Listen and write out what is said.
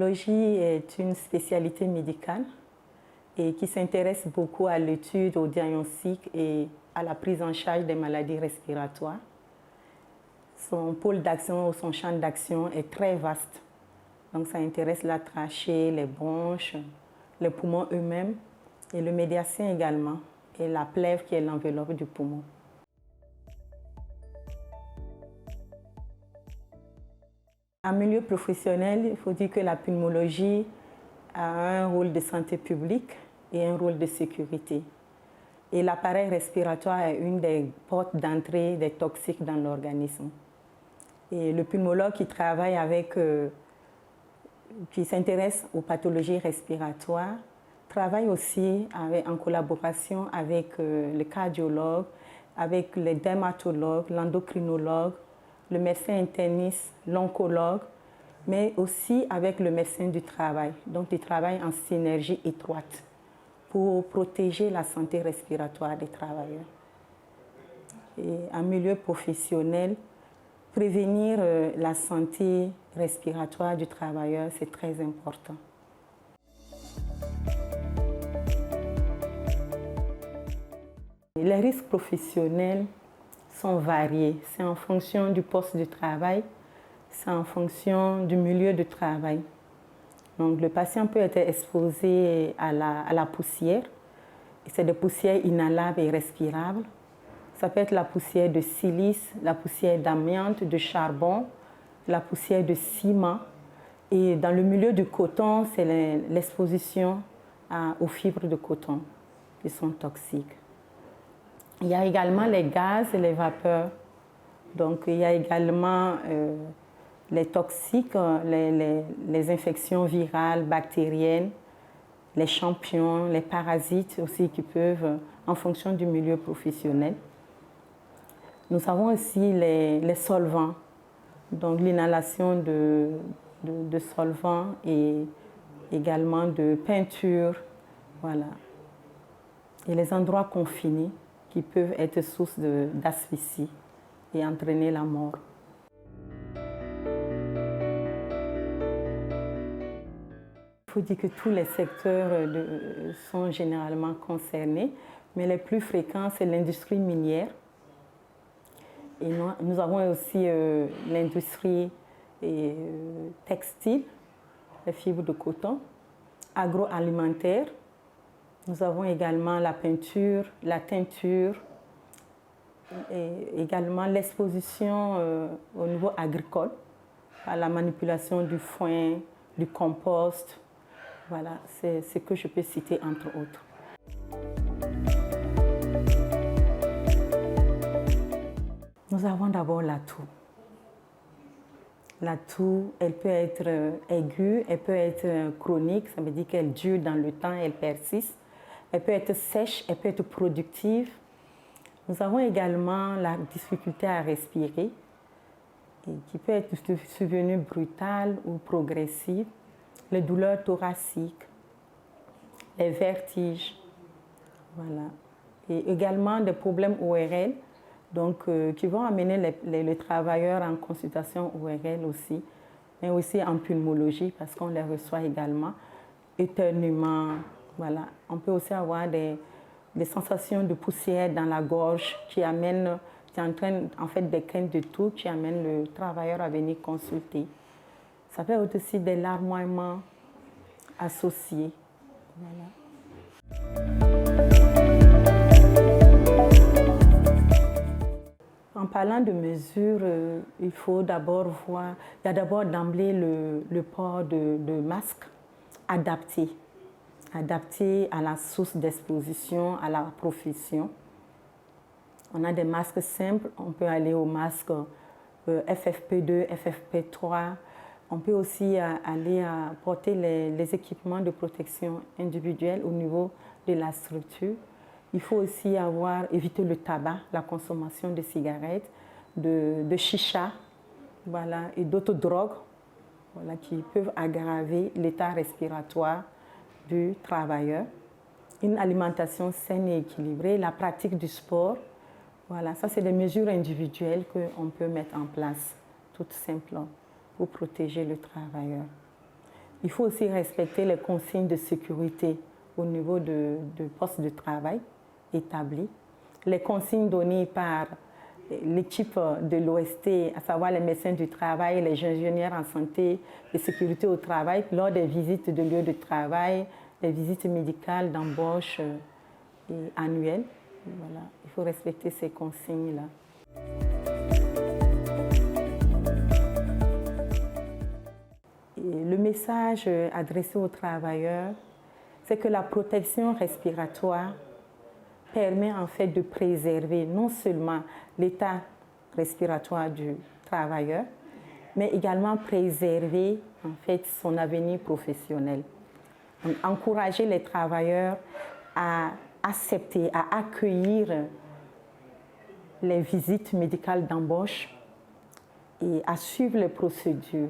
pulmonologie est une spécialité médicale et qui s'intéresse beaucoup à l'étude, au diagnostic et à la prise en charge des maladies respiratoires. Son pôle d'action ou son champ d'action est très vaste. Donc ça intéresse la trachée, les bronches, les poumons eux-mêmes et le médiastin également, et la plèvre qui est l'enveloppe du poumon. En milieu professionnel, il faut dire que la pulmonologie a un rôle de santé publique et un rôle de sécurité. Et l'appareil respiratoire est une des portes d'entrée des toxiques dans l'organisme. Et le pulmologue qui s'intéresse aux pathologies respiratoires travaille aussi en collaboration avec les cardiologues, avec les dermatologues, l'endocrinologue, le médecin interniste, l'oncologue, mais aussi avec le médecin du travail. Donc, ils travaillent en synergie étroite pour protéger la santé respiratoire des travailleurs. Et en milieu professionnel, prévenir la santé respiratoire du travailleur, c'est très important. Les risques professionnels sont variés. C'est en fonction du poste de travail, c'est en fonction du milieu de travail. Donc, le patient peut être exposé à la poussière. C'est des poussières inhalables et respirables. Ça peut être la poussière de silice, la poussière d'amiante, de charbon, la poussière de ciment. Et dans le milieu du coton, c'est l'exposition aux fibres de coton qui sont toxiques. Il y a également les gaz et les vapeurs. Donc, il y a également les toxiques, les infections virales, bactériennes, les champignons, les parasites aussi qui peuvent, en fonction du milieu professionnel. Nous avons aussi les solvants, donc l'inhalation de solvants et également de peinture, voilà. Et les endroits confinés qui peuvent être source d'asphyxie et entraîner la mort. Il faut dire que tous les secteurs sont généralement concernés, mais les plus fréquents, c'est l'industrie minière. Et nous avons aussi l'industrie textile, les fibres de coton, agroalimentaire. Nous avons également la peinture, la teinture, et également l'exposition au niveau agricole, à la manipulation du foin, du compost. Voilà, c'est ce que je peux citer entre autres. Nous avons d'abord la toux. La toux, elle peut être aiguë, elle peut être chronique, ça veut dire qu'elle dure dans le temps, elle persiste. Elle peut être sèche, elle peut être productive. Nous avons également la difficulté à respirer, qui peut être survenue brutale ou progressive, les douleurs thoraciques, les vertiges, voilà. Et également des problèmes ORL, donc, qui vont amener les travailleurs en consultation ORL aussi, mais aussi en pulmologie parce qu'on les reçoit également, éternuement, voilà. On peut aussi avoir des sensations de poussière dans la gorge qui entraînent en fait des craintes de toux qui amènent le travailleur à venir consulter. Ça peut être aussi des larmoiements associés. Voilà. En parlant de mesures, il faut d'abord voir, il y a d'abord d'emblée le port de masques adaptés à la source d'exposition, à la profession. On a des masques simples, on peut aller aux masques FFP2, FFP3. On peut aussi aller porter les équipements de protection individuelle au niveau de la structure. Il faut aussi éviter le tabac, la consommation de cigarettes, de chicha, voilà, et d'autres drogues, voilà, qui peuvent aggraver l'état respiratoire du travailleur. Une alimentation saine et équilibrée, la pratique du sport. Voilà, ça c'est des mesures individuelles qu'on peut mettre en place, toutes simples, pour protéger le travailleur. Il faut aussi respecter les consignes de sécurité au niveau de poste de travail établi. Les consignes données par l'équipe de l'OST, à savoir les médecins du travail, les ingénieurs en santé et sécurité au travail, lors des visites de lieux de travail, les visites médicales d'embauche annuelles. Voilà, il faut respecter ces consignes-là. Le message adressé aux travailleurs, c'est que la protection respiratoire permet en fait de préserver non seulement l'état respiratoire du travailleur, mais également préserver en fait son avenir professionnel. Donc, encourager les travailleurs à accepter, à accueillir les visites médicales d'embauche et à suivre les procédures.